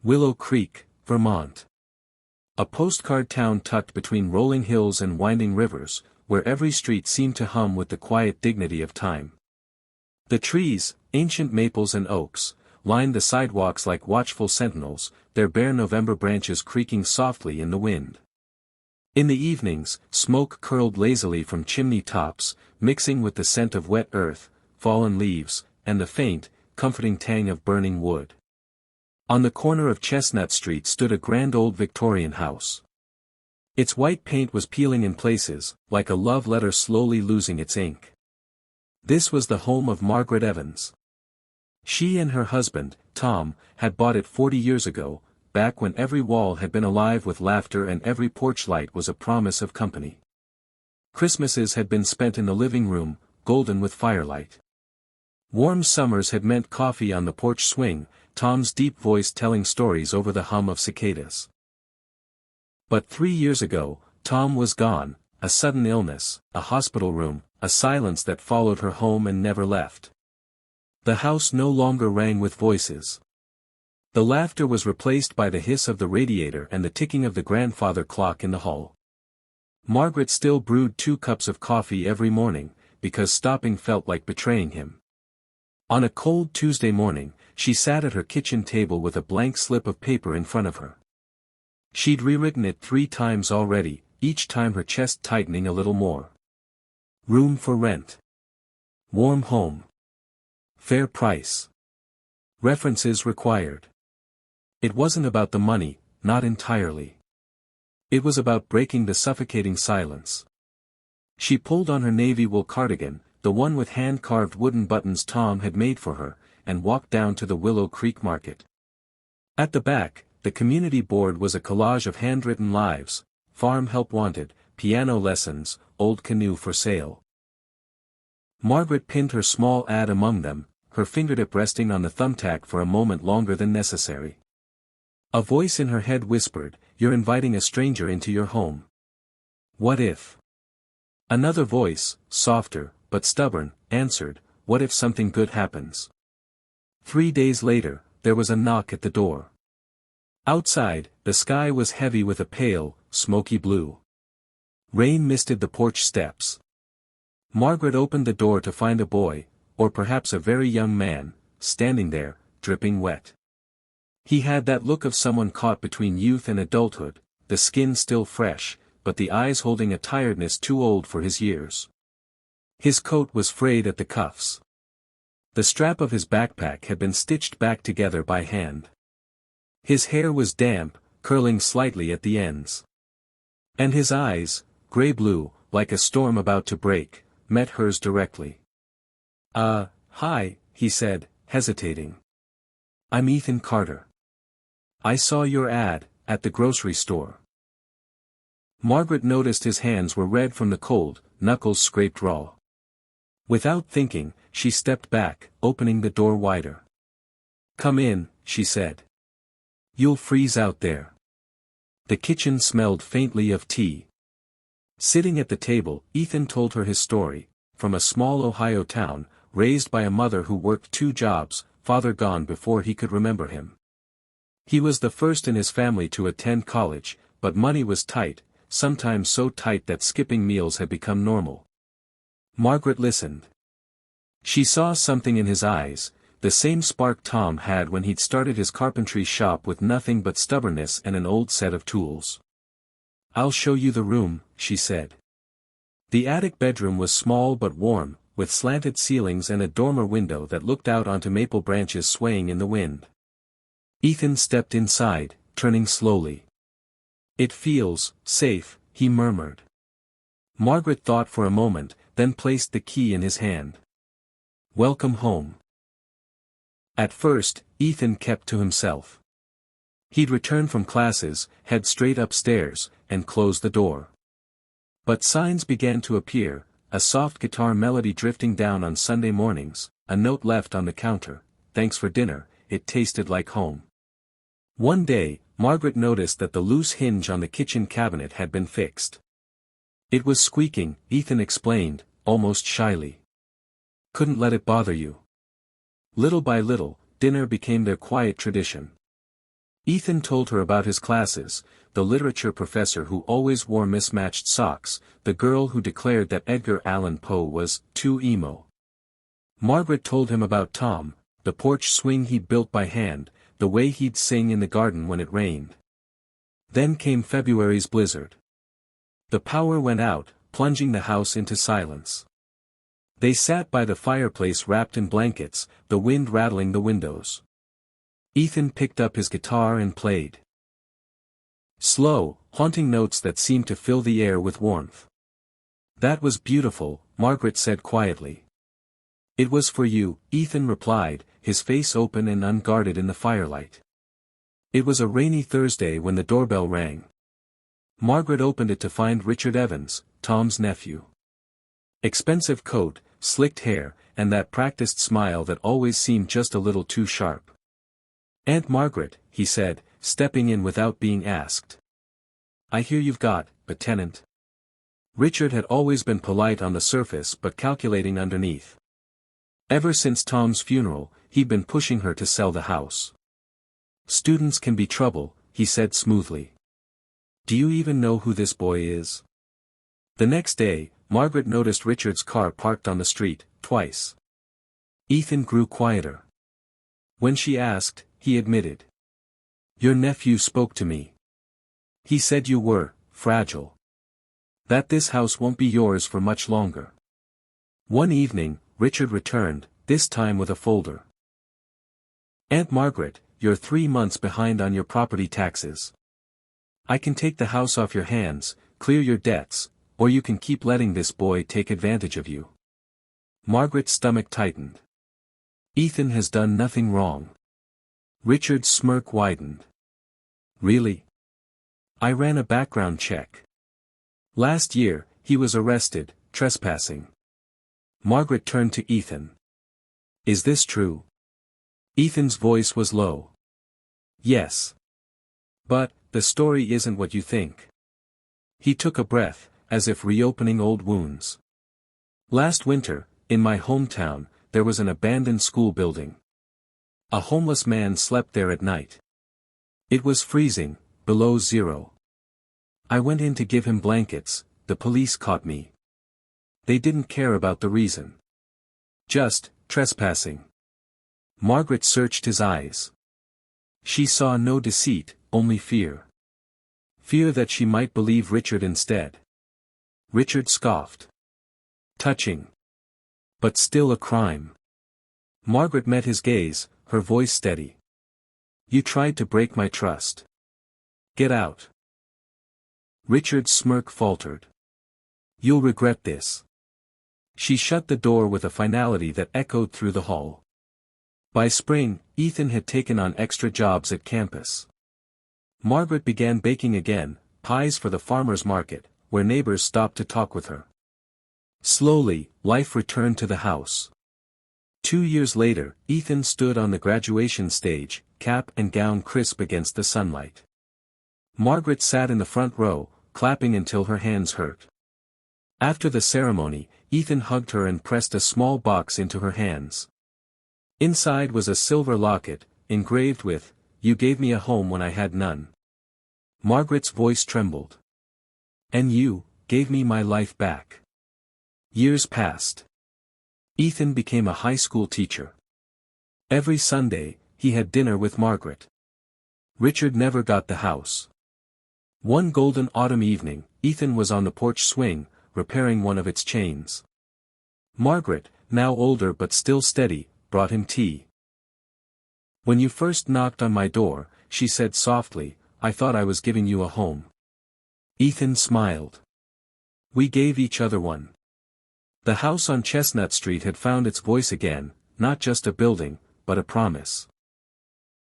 Willow Creek, Vermont. A postcard town tucked between rolling hills and winding rivers, where every street seemed to hum with the quiet dignity of time. The trees, ancient maples and oaks, lined the sidewalks like watchful sentinels, their bare November branches creaking softly in the wind. In the evenings, smoke curled lazily from chimney tops, mixing with the scent of wet earth, fallen leaves, and the faint, comforting tang of burning wood. On the corner of Chestnut Street stood a grand old Victorian house. Its white paint was peeling in places, like a love letter slowly losing its ink. This was the home of Margaret Evans. She and her husband, Tom, had bought it 40 years ago, back when every wall had been alive with laughter and every porch light was a promise of company. Christmases had been spent in the living room, golden with firelight. Warm summers had meant coffee on the porch swing, Tom's deep voice telling stories over the hum of cicadas. But 3 years ago, Tom was gone, a sudden illness, a hospital room, a silence that followed her home and never left. The house no longer rang with voices. The laughter was replaced by the hiss of the radiator and the ticking of the grandfather clock in the hall. Margaret still brewed 2 cups of coffee every morning, because stopping felt like betraying him. On a cold Tuesday morning, she sat at her kitchen table with a blank slip of paper in front of her. She'd rewritten it 3 times already, each time her chest tightening a little more. Room for rent. Warm home. Fair price. References required. It wasn't about the money, not entirely. It was about breaking the suffocating silence. She pulled on her navy wool cardigan, the one with hand-carved wooden buttons Tom had made for her, and walked down to the Willow Creek Market. At the back, the community board was a collage of handwritten lives: farm help wanted, piano lessons, old canoe for sale. Margaret pinned her small ad among them, her fingertip resting on the thumbtack for a moment longer than necessary. A voice in her head whispered, "You're inviting a stranger into your home. What if?" Another voice, softer, but stubborn, answered, "What if something good happens?" 3 days later, there was a knock at the door. Outside, the sky was heavy with a pale, smoky blue. Rain misted the porch steps. Margaret opened the door to find a boy, or perhaps a very young man, standing there, dripping wet. He had that look of someone caught between youth and adulthood, the skin still fresh, but the eyes holding a tiredness too old for his years. His coat was frayed at the cuffs. The strap of his backpack had been stitched back together by hand. His hair was damp, curling slightly at the ends. And his eyes, gray-blue, like a storm about to break, met hers directly. Hi," he said, hesitating. "I'm Ethan Carter. I saw your ad, at the grocery store." Margaret noticed his hands were red from the cold, knuckles scraped raw. Without thinking, she stepped back, opening the door wider. "Come in," she said. "You'll freeze out there." The kitchen smelled faintly of tea. Sitting at the table, Ethan told her his story, from a small Ohio town, raised by a mother who worked 2 jobs, father gone before he could remember him. He was the first in his family to attend college, but money was tight, sometimes so tight that skipping meals had become normal. Margaret listened. She saw something in his eyes, the same spark Tom had when he'd started his carpentry shop with nothing but stubbornness and an old set of tools. "I'll show you the room," she said. The attic bedroom was small but warm, with slanted ceilings and a dormer window that looked out onto maple branches swaying in the wind. Ethan stepped inside, turning slowly. "It feels safe," he murmured. Margaret thought for a moment, then placed the key in his hand. "Welcome home." At first, Ethan kept to himself. He'd return from classes, head straight upstairs, and close the door. But signs began to appear, a soft guitar melody drifting down on Sunday mornings, a note left on the counter, "Thanks for dinner, it tasted like home." One day, Margaret noticed that the loose hinge on the kitchen cabinet had been fixed. "It was squeaking," Ethan explained, almost shyly. "Couldn't let it bother you." Little by little, dinner became their quiet tradition. Ethan told her about his classes, the literature professor who always wore mismatched socks, the girl who declared that Edgar Allan Poe was too emo. Margaret told him about Tom, the porch swing he'd built by hand, the way he'd sing in the garden when it rained. Then came February's blizzard. The power went out, plunging the house into silence. They sat by the fireplace wrapped in blankets, the wind rattling the windows. Ethan picked up his guitar and played. Slow, haunting notes that seemed to fill the air with warmth. "That was beautiful," Margaret said quietly. "It was for you," Ethan replied, his face open and unguarded in the firelight. It was a rainy Thursday when the doorbell rang. Margaret opened it to find Richard Evans, Tom's nephew. Expensive coat, slicked hair, and that practiced smile that always seemed just a little too sharp. "Aunt Margaret," he said, stepping in without being asked. "I hear you've got a tenant." Richard had always been polite on the surface but calculating underneath. Ever since Tom's funeral, he'd been pushing her to sell the house. "Students can be trouble," he said smoothly. "Do you even know who this boy is?" The next day, Margaret noticed Richard's car parked on the street, twice. Ethan grew quieter. When she asked, he admitted. "Your nephew spoke to me. He said you were fragile. That this house won't be yours for much longer." One evening, Richard returned, this time with a folder. "Aunt Margaret, you're 3 months behind on your property taxes. I can take the house off your hands, clear your debts, or you can keep letting this boy take advantage of you." Margaret's stomach tightened. Ethan has done nothing wrong. Richard's smirk widened. "Really? I ran a background check. Last year, he was arrested, trespassing." Margaret turned to Ethan. "Is this true?" Ethan's voice was low. "Yes. But, the story isn't what you think." He took a breath, as if reopening old wounds. "Last winter, in my hometown, there was an abandoned school building. A homeless man slept there at night. It was freezing, below zero. I went in to give him blankets, the police caught me. They didn't care about the reason. Just, trespassing." Margaret searched his eyes. She saw no deceit, only fear. Fear that she might believe Richard instead. Richard scoffed. "Touching. But still a crime." Margaret met his gaze, her voice steady. "You tried to break my trust. Get out." Richard's smirk faltered. "You'll regret this." She shut the door with a finality that echoed through the hall. By spring, Ethan had taken on extra jobs at campus. Margaret began baking again, pies for the farmer's market, where neighbors stopped to talk with her. Slowly, life returned to the house. 2 years later, Ethan stood on the graduation stage, cap and gown crisp against the sunlight. Margaret sat in the front row, clapping until her hands hurt. After the ceremony, Ethan hugged her and pressed a small box into her hands. Inside was a silver locket, engraved with, "You gave me a home when I had none." Margaret's voice trembled. "And you gave me my life back." Years passed. Ethan became a high school teacher. Every Sunday, he had dinner with Margaret. Richard never got the house. One golden autumn evening, Ethan was on the porch swing, repairing one of its chains. Margaret, now older but still steady, brought him tea. "When you first knocked on my door," she said softly, "I thought I was giving you a home." Ethan smiled. "We gave each other one." The house on Chestnut Street had found its voice again, not just a building, but a promise.